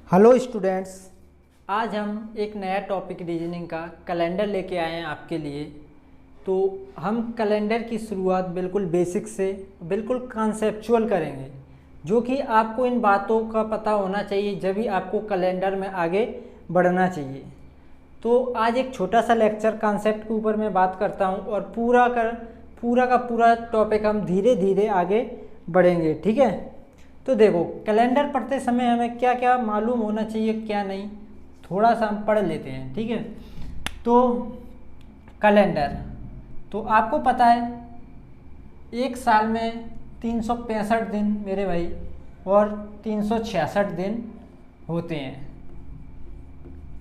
Hello students, आज हम एक नया टॉपिक रीजनिंग का कैलेंडर लेके आए हैं आपके लिए। तो हम कैलेंडर की शुरुआत बिल्कुल बेसिक से बिल्कुल कॉन्सेप्चुअल करेंगे, जो कि आपको इन बातों का पता होना चाहिए जब भी आपको कैलेंडर में आगे बढ़ना चाहिए। तो आज एक छोटा सा लेक्चर कॉन्सेप्ट के ऊपर मैं बात करता हूँ और पूरा का पूरा टॉपिक हम धीरे धीरे आगे बढ़ेंगे, ठीक है। तो देखो, कैलेंडर पढ़ते समय हमें क्या क्या मालूम होना चाहिए, क्या नहीं, थोड़ा सा हम पढ़ लेते हैं, ठीक है। तो कैलेंडर, तो आपको पता है एक साल में 365 दिन मेरे भाई और 366 दिन होते हैं।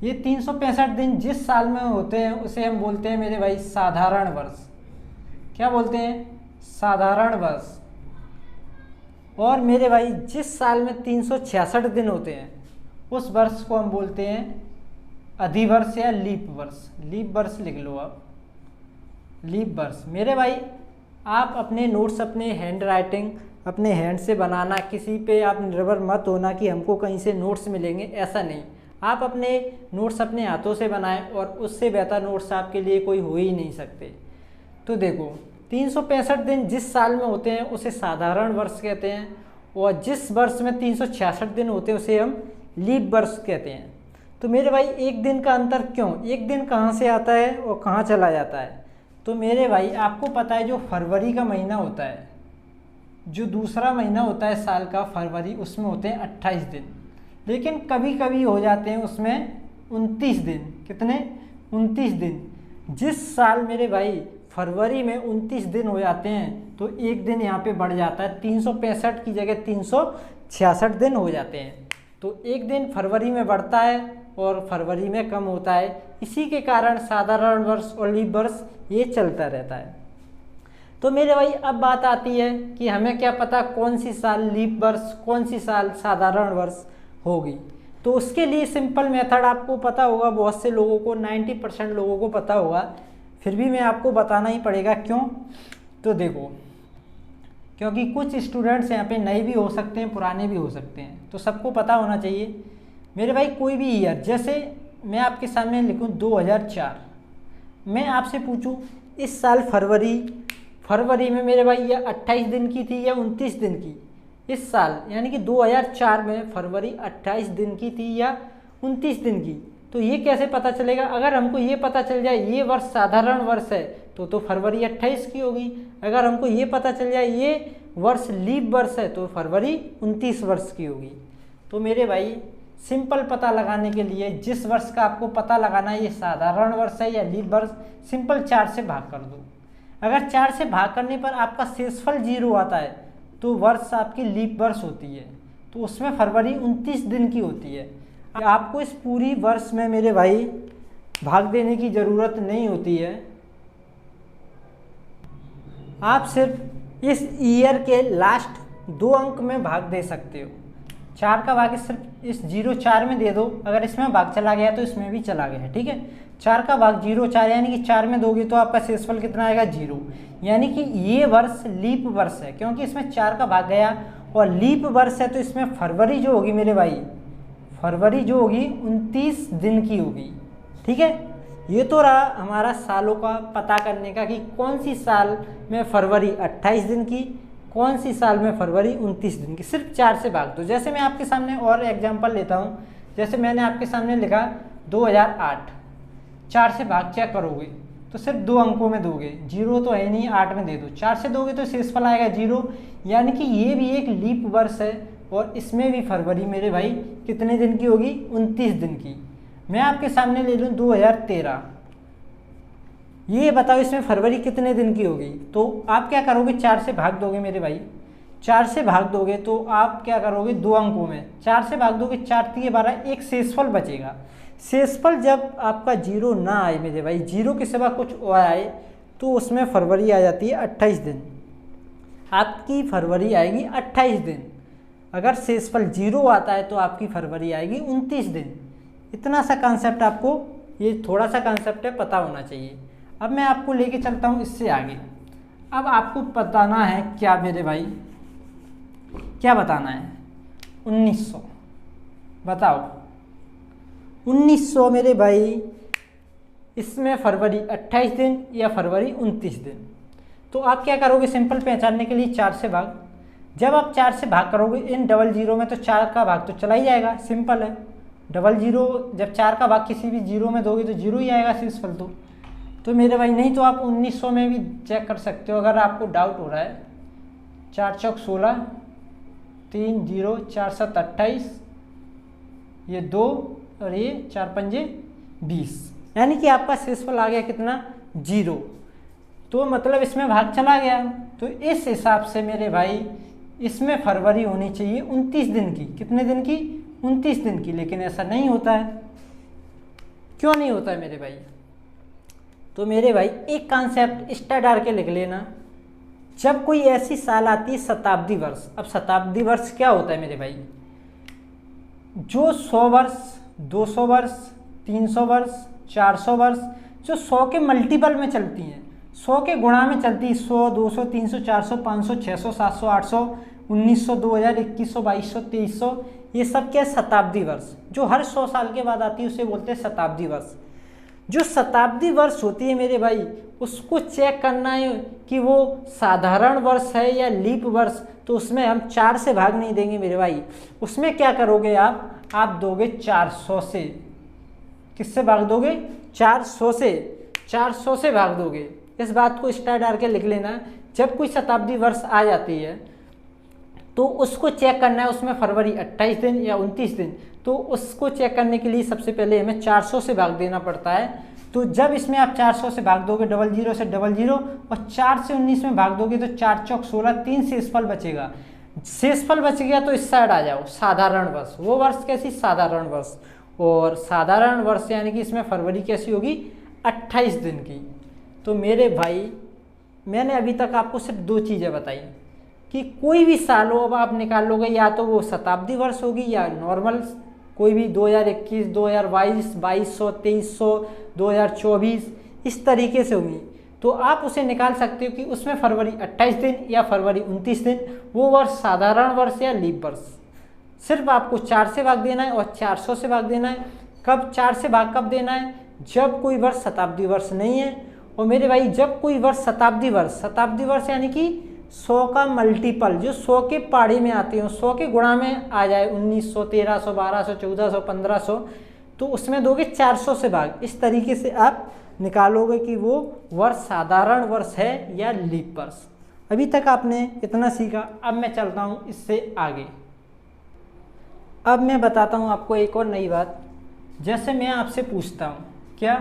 ये 365 दिन जिस साल में होते हैं उसे हम बोलते हैं मेरे भाई साधारण वर्ष। क्या बोलते हैं? साधारण वर्ष। और मेरे भाई जिस साल में 366 दिन होते हैं उस वर्ष को हम बोलते हैं अधिवर्ष या लीप वर्ष। लीप वर्ष लिख लो आप, लीप वर्ष। मेरे भाई आप अपने नोट्स अपने हैंड राइटिंग अपने हैंड से बनाना, किसी पे आप निर्भर मत होना कि हमको कहीं से नोट्स मिलेंगे, ऐसा नहीं। आप अपने नोट्स अपने हाथों से बनाएं और उससे बेहतर नोट्स आपके लिए कोई हो ही नहीं सकते। तो देखो, 365 दिन जिस साल में होते हैं उसे साधारण वर्ष कहते हैं, और जिस वर्ष में 366 दिन होते हैं उसे हम लीप वर्ष कहते हैं। तो मेरे भाई एक दिन का अंतर क्यों? एक दिन कहाँ से आता है और कहाँ चला जाता है? तो मेरे भाई आपको पता है जो फरवरी का महीना होता है, जो दूसरा महीना होता है साल का फरवरी, उसमें होते हैं 28 दिन, लेकिन कभी कभी हो जाते हैं उसमें 29 दिन। कितने? 29 दिन। जिस साल मेरे भाई फरवरी में 29 दिन हो जाते हैं तो एक दिन यहाँ पे बढ़ जाता है, 365 की जगह 366 दिन हो जाते हैं। तो एक दिन फरवरी में बढ़ता है और फरवरी में कम होता है। इसी के कारण साधारण वर्ष और लीप वर्ष ये चलता रहता है। तो मेरे भाई अब बात आती है कि हमें क्या पता कौन सी साल लीप वर्ष, कौन सी साल साधारण वर्ष होगी। तो उसके लिए सिंपल मेथड आपको पता होगा, बहुत से लोगों को 90% लोगों को पता होगा, फिर भी मैं आपको बताना ही पड़ेगा। क्यों? तो देखो, क्योंकि कुछ स्टूडेंट्स यहाँ पे नए भी हो सकते हैं, पुराने भी हो सकते हैं, तो सबको पता होना चाहिए। मेरे भाई कोई भी ईयर, जैसे मैं आपके सामने लिखूँ 2004, मैं आपसे पूछूँ इस साल फरवरी में मेरे भाई यह 28 दिन की थी या 29 दिन की? इस साल यानी कि 2004 में फरवरी 28 दिन की थी या 29 दिन की? तो ये कैसे पता चलेगा? अगर हमको ये पता चल जाए ये वर्ष साधारण वर्ष है तो फरवरी 28 की होगी। अगर हमको ये पता चल जाए ये वर्ष लीप वर्ष है तो फरवरी 29 वर्ष की होगी। तो मेरे भाई सिंपल पता लगाने के लिए, जिस वर्ष का आपको पता लगाना है ये साधारण वर्ष है या लीप वर्ष, सिंपल 4 से भाग कर दो। अगर 4 से भाग करने पर आपका शेषफल 0 आता है तो वर्ष आपकी लीप वर्ष होती है, तो उसमें फरवरी 29 दिन की होती है। आपको इस पूरी वर्ष में मेरे भाई भाग देने की ज़रूरत नहीं होती है, आप सिर्फ इस ईयर के लास्ट 2 अंक में भाग दे सकते हो। 4 का भाग सिर्फ इस 0-4 में दे दो, अगर इसमें भाग चला गया तो इसमें भी चला गया, ठीक है। 4 का भाग 0-4 यानी कि 4 में दोगे तो आपका शेषफल कितना आएगा? 0। यानी कि ये वर्ष लीप वर्ष है क्योंकि इसमें 4 का भाग गया, और लीप वर्ष है तो इसमें फरवरी जो होगी मेरे भाई, फरवरी जो होगी 29 दिन की होगी, ठीक है। ये तो रहा हमारा सालों का पता करने का कि कौन सी साल में फरवरी 28 दिन की, कौन सी साल में फरवरी 29 दिन की। सिर्फ 4 से भाग दो। जैसे मैं आपके सामने और एग्जांपल लेता हूँ, जैसे मैंने आपके सामने लिखा 2008, 4 से भाग चेक करोगे तो सिर्फ 2 अंकों में दोगे, 0 तो है नहीं, 8 में दे दो। 4 से दोगे तो शेषफल आएगा 0, यानी कि ये भी एक लीप वर्ष है और इसमें भी फरवरी मेरे भाई कितने दिन की होगी? 29 दिन की। मैं आपके सामने ले लूँ 2013, ये बताओ इसमें फरवरी कितने दिन की होगी? तो आप क्या करोगे? 4 से भाग दोगे मेरे भाई, 4 से भाग दोगे तो आप क्या करोगे? 2 अंकों में 4 से भाग दोगे, 4 3 12, एक शेषफल बचेगा। शेषफल जब आपका 0 ना आए मेरे भाई, 0 के सिवा कुछ और आए तो उसमें फरवरी आ जाती है 28 दिन। आपकी फरवरी आएगी 28 दिन। अगर शेषफल 0 आता है तो आपकी फरवरी आएगी 29 दिन। इतना सा कॉन्सेप्ट आपको, ये थोड़ा सा कॉन्सेप्ट है, पता होना चाहिए। अब मैं आपको लेके चलता हूँ इससे आगे। अब आपको बताना है क्या मेरे भाई, क्या बताना है? 1900। बताओ 1900 मेरे भाई, इसमें फरवरी 28 दिन या फरवरी 29 दिन। तो आप क्या करोगे सिंपल पहचानने के लिए 4 से भाग। जब आप 4 से भाग करोगे इन डबल जीरो में तो 4 का भाग तो चला ही जाएगा, सिंपल है। डबल जीरो जब 4 का भाग किसी भी जीरो में दोगे तो जीरो ही आएगा शेषफल। तो मेरे भाई नहीं तो आप 1900 में भी चेक कर सकते हो अगर आपको डाउट हो रहा है। 4 चौक 16, 3 0, 4 7 28, ये 2 और ये 4 पंजे 20, यानी कि आपका शेषफल आ गया कितना 0। तो मतलब इसमें भाग चला गया। तो इस हिसाब से मेरे भाई इसमें फरवरी होनी चाहिए 29 दिन की। कितने दिन की? 29 दिन की। लेकिन ऐसा नहीं होता है। क्यों नहीं होता है मेरे भाई? तो मेरे भाई एक कॉन्सेप्ट एक्स्ट्रा डाल के लिख लेना। जब कोई ऐसी साल आती है शताब्दी वर्ष। अब शताब्दी वर्ष क्या होता है मेरे भाई? जो 100 वर्ष, 200 वर्ष, 300 वर्ष, 400 वर्ष, जो 100 के मल्टीपल में चलती हैं, 100 के गुणा में चलती है, 100, 200, 300, 400, 500, 600, 700, 800, 1900, 2000, 2100, 2200, 2300, ये सब क्या है? शताब्दी वर्ष। जो हर 100 साल के बाद आती है उसे बोलते हैं शताब्दी वर्ष। जो शताब्दी वर्ष होती है मेरे भाई, उसको चेक करना है कि वो साधारण वर्ष है या लीप वर्ष। तो उसमें हम 4 से भाग नहीं देंगे मेरे भाई। उसमें क्या करोगे आप दोगे 400 से। किससे भाग दोगे? 400 से। 400 से भाग दोगे। इस बात को स्टार डाल के लिख लेना। जब कोई शताब्दी वर्ष आ जाती है तो उसको चेक करना है, उसमें फरवरी 28 दिन या 29 दिन। तो उसको चेक करने के लिए सबसे पहले हमें 400 से भाग देना पड़ता है। तो जब इसमें आप 400 से भाग दोगे, डबल जीरो से डबल जीरो, और 4 से 19 में भाग दोगे तो 4 चौक 16, 3 शेषफल बचेगा। शेषफल बच गया तो इस साइड आ जाओ, साधारण वर्ष। वो वर्ष कैसी? साधारण वर्ष। और साधारण वर्ष यानी कि इसमें फरवरी कैसी होगी? 28 दिन की। तो मेरे भाई मैंने अभी तक आपको सिर्फ 2 चीज़ें बताई कि कोई भी साल हो, अब आप निकाल लोगे या तो वो शताब्दी वर्ष होगी या नॉर्मल कोई भी 2021, 2022, 2200, 2300, 2024, इस तरीके से होगी। तो आप उसे निकाल सकते हो कि उसमें फरवरी 28 दिन या फरवरी 29 दिन, वो वर्ष साधारण वर्ष या लीप वर्ष। सिर्फ आपको 4 से भाग देना है और 400 से भाग देना है। कब 4 से भाग कब देना है? जब कोई वर्ष शताब्दी वर्ष नहीं है। और मेरे भाई जब कोई वर्ष शताब्दी वर्ष यानी कि 100 का मल्टीपल, जो 100 के पहाड़ी में आते हैं, 100 के गुणा में आ जाए, 1900, 1300, 1200, 1400, 1500, तो उसमें दोगे 400 से भाग। इस तरीके से आप निकालोगे कि वो वर्ष साधारण वर्ष है या लीप वर्ष। अभी तक आपने इतना सीखा। अब मैं चलता हूँ इससे आगे। अब मैं बताता हूँ आपको एक और नई बात। जैसे मैं आपसे पूछता हूँ, क्या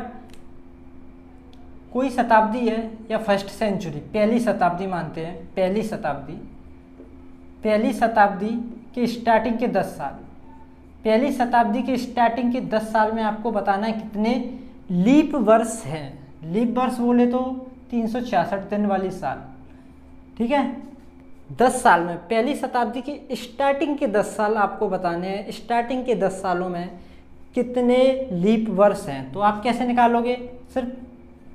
कोई शताब्दी है या फर्स्ट सेंचुरी, पहली शताब्दी मानते हैं, पहली शताब्दी के स्टार्टिंग के 10 साल, पहली शताब्दी के स्टार्टिंग के 10 साल में आपको बताना है कितने लीप वर्ष हैं। लीप वर्ष बोले तो 366 दिन वाली साल, ठीक है। 10 साल में पहली शताब्दी के स्टार्टिंग के 10 साल आपको बताने हैं। स्टार्टिंग के 10 सालों में कितने लीप वर्ष हैं। तो आप कैसे निकालोगे? सिर्फ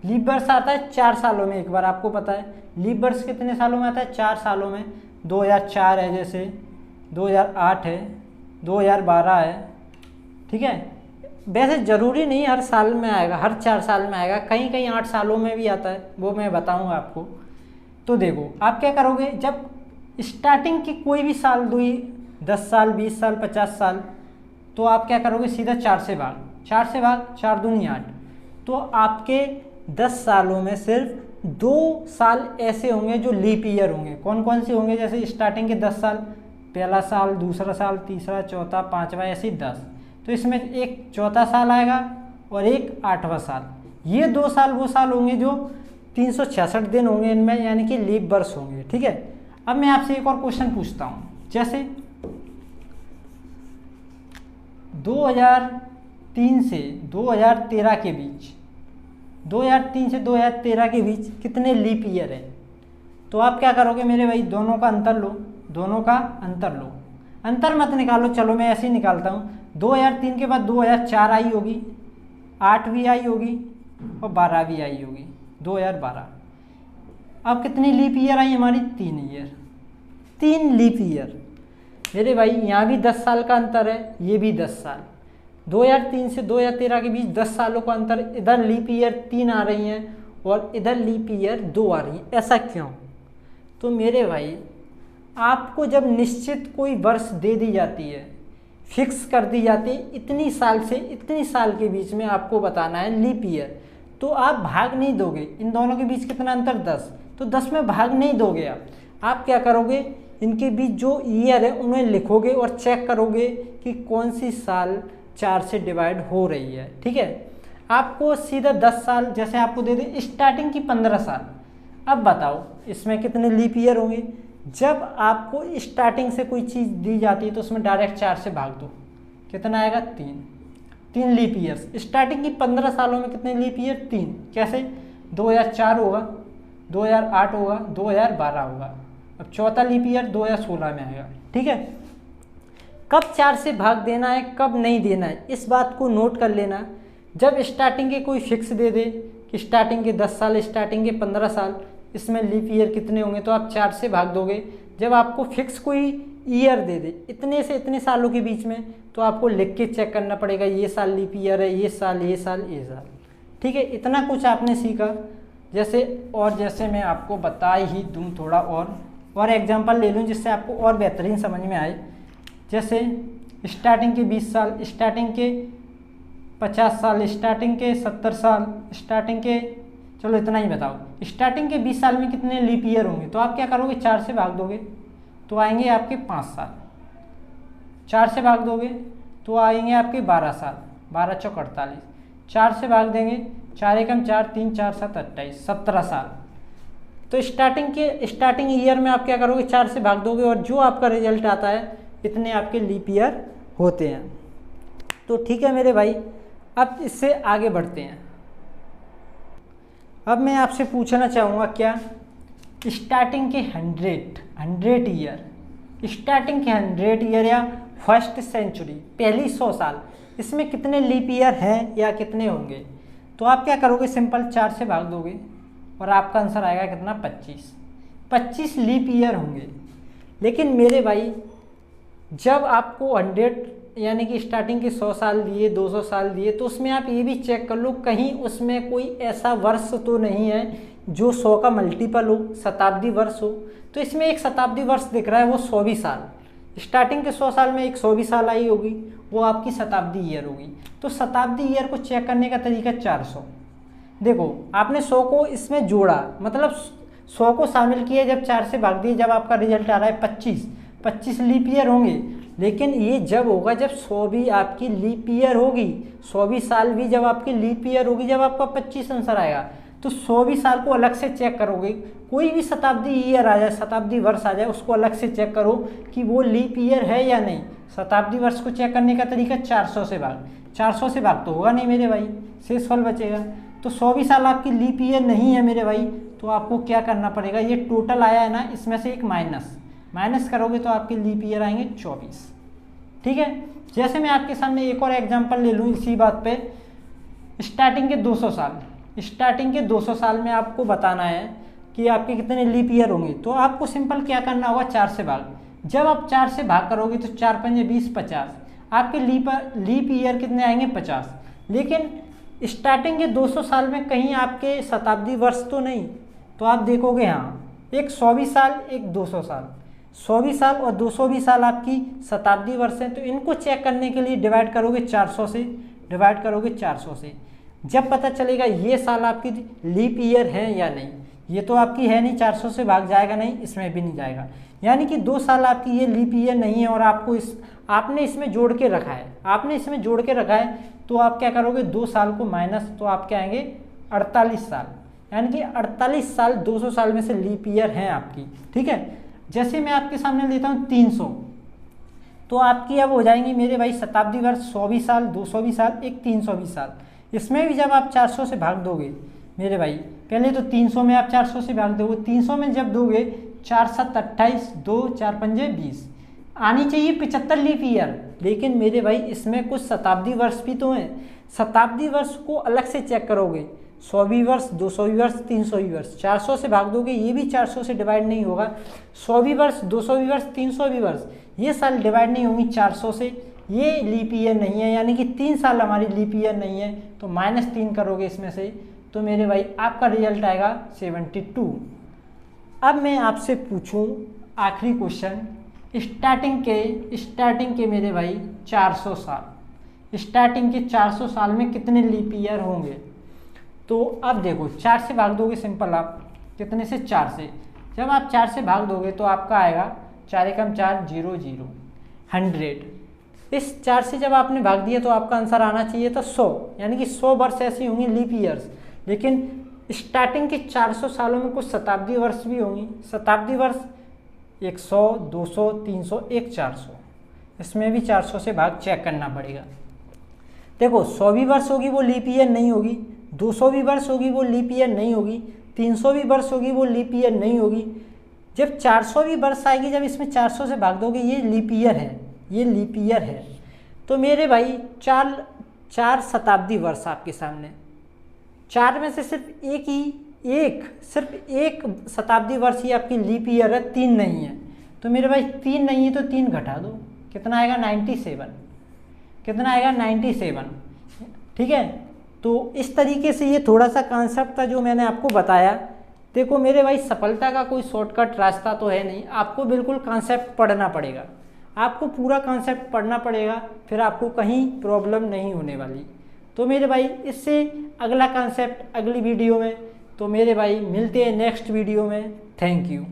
लीप वर्ष आता है 4 सालों में, एक बार आपको पता है। लीप वर्ष कितने सालों में आता है? 4 सालों में। 2004 है, जैसे 2008 है, 2012 है, ठीक है। वैसे ज़रूरी नहीं हर साल में आएगा, हर 4 साल में आएगा, कहीं कहीं 8 सालों में भी आता है, वो मैं बताऊंगा आपको। तो देखो आप क्या करोगे, जब स्टार्टिंग की कोई भी साल दुई 10 साल, 20 साल, 50 साल, तो आप क्या करोगे? सीधा 4 से भाग, 4 दूनी 8। तो आपके 10 सालों में सिर्फ 2 साल ऐसे होंगे जो लीप ईयर होंगे। कौन कौन से होंगे? जैसे स्टार्टिंग के 10 साल, पहला साल, दूसरा साल, तीसरा, चौथा, पांचवा, ऐसे 10। तो इसमें एक चौथा साल आएगा और एक 8वां साल। ये 2 साल वो साल होंगे जो 366 दिन होंगे इनमें, यानी कि लीप वर्ष होंगे, ठीक है। अब मैं आपसे एक और क्वेश्चन पूछता हूँ। जैसे 2003 से 2013 के बीच, 2003 से 2013 के बीच कितने लीप ईयर हैं? तो आप क्या करोगे मेरे भाई? दोनों का अंतर लो, दोनों का अंतर लो। अंतर मत निकालो, चलो मैं ऐसे ही निकालता हूँ। 2003 के बाद 2004 आई होगी, 8 भी आई होगी और 12 भी आई होगी, 2012। अब कितनी लीप ईयर आई हमारी? 3 ईयर, 3 लीप ईयर। मेरे भाई यहाँ भी 10 साल का अंतर है, ये भी 10 साल। 2003 से 2013 के बीच 10 सालों का अंतर, इधर लीप ईयर 3 आ रही हैं और इधर लीप ईयर 2 आ रही हैं, ऐसा क्यों? तो मेरे भाई आपको जब निश्चित कोई वर्ष दे दी जाती है, फिक्स कर दी जाती है, इतनी साल से इतनी साल के बीच में आपको बताना है लीप ईयर, तो आप भाग नहीं दोगे। इन दोनों के बीच कितना अंतर? 10, तो 10 में भाग नहीं दोगे आप क्या करोगे? इनके बीच जो ईयर है उन्हें लिखोगे और चेक करोगे कि कौन सी साल 4 से डिवाइड हो रही है। ठीक है, आपको सीधा 10 साल जैसे आपको दे दे, स्टार्टिंग की 15 साल। अब बताओ इसमें कितने लीप ईयर होंगे? जब आपको स्टार्टिंग से कोई चीज़ दी जाती है तो उसमें डायरेक्ट 4 से भाग दो, कितना आएगा? 3 लीप ईयर्स। स्टार्टिंग की 15 सालों में कितने लीप ईयर? 3। कैसे? 2004 होगा, 2008 होगा, 2012 होगा। अब चौथा लीप ईयर 2016 में आएगा। ठीक है, कब 4 से भाग देना है, कब नहीं देना है, इस बात को नोट कर लेना। जब स्टार्टिंग के कोई फिक्स दे दे कि स्टार्टिंग के 10 साल, स्टार्टिंग के 15 साल, इसमें लीप ईयर कितने होंगे, तो आप 4 से भाग दोगे। जब आपको फिक्स कोई ईयर दे दे इतने से इतने सालों के बीच में, तो आपको लिख के चेक करना पड़ेगा ये साल लीप ईयर है, ये साल, ये साल, ये साल। ठीक है, इतना कुछ आपने सीखा। जैसे मैं आपको बता ही दूँ थोड़ा और एग्जांपल ले लूँ जिससे आपको और बेहतरीन समझ में आए। जैसे स्टार्टिंग के 20 साल, स्टार्टिंग के 50 साल, स्टार्टिंग के 70 साल, स्टार्टिंग के, चलो इतना ही बताओ, स्टार्टिंग के 20 साल में कितने लीप ईयर होंगे? तो आप क्या करोगे? 4 से भाग दोगे तो आएंगे आपके 5 साल। 4 से भाग दोगे तो आएंगे आपके 12 साल, 12 चौक 48। 4 से भाग देंगे, 4 एकम 4, 3 4 7 28, 17 साल। तो स्टार्टिंग ईयर में आप क्या करोगे? 4 से भाग दोगे और जो आपका रिजल्ट आता है इतने आपके लीप ईयर होते हैं। तो ठीक है मेरे भाई, अब इससे आगे बढ़ते हैं। अब मैं आपसे पूछना चाहूँगा क्या, स्टार्टिंग के 100 ईयर, स्टार्टिंग के 100 ईयर या फर्स्ट सेंचुरी, पहली 100 साल, इसमें कितने लीप ईयर हैं या कितने होंगे? तो आप क्या करोगे? सिंपल 4 से भाग दोगे और आपका आंसर आएगा कितना? 25 लीप ईयर होंगे। लेकिन मेरे भाई जब आपको 100 यानी कि स्टार्टिंग के 100 साल दिए, 200 साल दिए, तो उसमें आप ये भी चेक कर लो कहीं उसमें कोई ऐसा वर्ष तो नहीं है जो 100 का मल्टीपल हो, शताब्दी वर्ष हो। तो इसमें एक शताब्दी वर्ष दिख रहा है, वो 100वीं साल। स्टार्टिंग के 100 साल में एक 100वीं साल आई होगी, वो आपकी शताब्दी ईयर होगी। तो शताब्दी ईयर को चेक करने का तरीका 400। देखो आपने 100 को इसमें जोड़ा, मतलब 100 को शामिल किया, जब 4 से भाग दिए, जब आपका रिजल्ट आ रहा है 25 लीप ईयर होंगे। लेकिन ये जब होगा जब 100वीं आपकी लीप ईयर होगी, 100वीं साल भी जब आपकी लीप ईयर होगी, जब आपका 25 आंसर आएगा। तो 100वीं साल को अलग से चेक करोगे, कोई भी शताब्दी ईयर आ जाए, शताब्दी वर्ष आ जाए, उसको अलग से चेक करो कि वो लीप ईयर है या नहीं। शताब्दी वर्ष को चेक करने का तरीका 400 से भाग। 400 से भाग तो होगा नहीं मेरे भाई, शेषफल बचेगा। तो 100वीं साल आपकी लीप ईयर नहीं है मेरे भाई, तो आपको क्या करना पड़ेगा? ये टोटल आया है ना, इसमें से एक माइनस करोगे तो आपके लीप ईयर आएंगे 24। ठीक है, जैसे मैं आपके सामने एक और एग्जांपल ले लूँ इसी बात पे। स्टार्टिंग के 200 साल, स्टार्टिंग के 200 साल में आपको बताना है कि आपके कितने लीप ईयर होंगे। तो आपको सिंपल क्या करना होगा? 4 से भाग। जब आप 4 से भाग करोगे तो 4 पंजे 20, 50, आपके लीप ईयर कितने आएंगे? 50। लेकिन स्टार्टिंग के 200 साल में कहीं आपके शताब्दी वर्ष तो नहीं, तो आप देखोगे हाँ, एक 100वीं साल, एक 200 साल। 100वीं साल और 200वीं साल आपकी शताब्दी वर्ष हैं। तो इनको चेक करने के लिए डिवाइड करोगे 400 से। जब पता चलेगा ये साल आपकी लीप ईयर है या नहीं, ये तो आपकी है नहीं, 400 से भाग जाएगा नहीं, इसमें भी नहीं जाएगा। यानी कि 2 साल आपकी ये लीप ईयर नहीं है और आपने इसमें जोड़ के रखा है, तो आप क्या करोगे? 2 साल को माइनस, तो आपके आएंगे 48 साल। यानी कि 48 साल 200 साल में से लीप ईयर हैं आपकी। ठीक है, जैसे मैं आपके सामने लेता हूँ 300, तो आपकी अब हो जाएंगी मेरे भाई शताब्दी वर्ष 100वीं साल, 200वीं साल, एक 300वीं साल। इसमें भी जब आप 400 से भाग दोगे मेरे भाई, पहले तो 300 में आप 400 से भाग दोगे, 300 में जब दोगे 4 7 28, 2 4 पंजे 20, आनी चाहिए 75 लीप ईयर। लेकिन मेरे भाई इसमें कुछ शताब्दी वर्ष भी तो हैं। शताब्दी वर्ष को अलग से चेक करोगे, 100वीं वर्ष, 200वीं वर्ष, 300वीं वर्ष। 400 से भाग दोगे, ये भी 400 से डिवाइड नहीं होगा। 100वीं वर्ष, 200वीं वर्ष, 300वीं वर्ष, ये साल डिवाइड नहीं होंगी 400 से, ये लीप ईयर नहीं है, यानी कि 3 साल हमारी लीप ईयर नहीं है, तो -3 करोगे इसमें से, तो मेरे भाई आपका रिजल्ट आएगा 72। अब मैं आपसे पूछूं आखिरी क्वेश्चन, स्टार्टिंग के मेरे भाई 400 साल, स्टार्टिंग के 400 साल में कितने लीप ईयर होंगे? तो अब देखो 4 से भाग दोगे सिंपल, आप कितने से? 4 से। जब आप 4 से भाग दोगे तो आपका आएगा 4 एकम 4 0 0 100। इस 4 से जब आपने भाग दिया तो आपका आंसर आना चाहिए था 100, यानी कि 100 वर्ष ऐसी होंगी लीप ईयर्स। लेकिन स्टार्टिंग के 400 सालों में कुछ शताब्दी वर्ष भी होंगी। शताब्दी वर्ष 100, 200, 300, एक 400, इसमें भी 400 से भाग चेक करना पड़ेगा। देखो 100वीं वर्ष होगी वो लीप ईयर नहीं होगी, 200वीं वर्ष होगी वो लीप ईयर नहीं होगी, 300वीं वर्ष होगी वो लीप ईयर नहीं होगी। जब 400वीं वर्ष आएगी, जब इसमें 400 से भाग दोगे, ये लीप ईयर है, ये लीप ईयर है। तो मेरे भाई चार शताब्दी वर्ष आपके सामने, 4 में से सिर्फ सिर्फ एक शताब्दी वर्ष ही आपकी लीप ईयर है, 3 नहीं है। तो मेरे भाई 3 नहीं है तो 3 घटा दो, कितना आएगा? 97। कितना आएगा? 97। ठीक है, तो इस तरीके से ये थोड़ा सा कॉन्सेप्ट था जो मैंने आपको बताया। देखो मेरे भाई सफलता का कोई शॉर्टकट रास्ता तो है नहीं, आपको बिल्कुल कॉन्सेप्ट पढ़ना पड़ेगा, आपको पूरा कॉन्सेप्ट पढ़ना पड़ेगा, फिर आपको कहीं प्रॉब्लम नहीं होने वाली। तो मेरे भाई इससे अगला कॉन्सेप्ट अगली वीडियो में, तो मेरे भाई मिलते हैं नेक्स्ट वीडियो में। Thank you.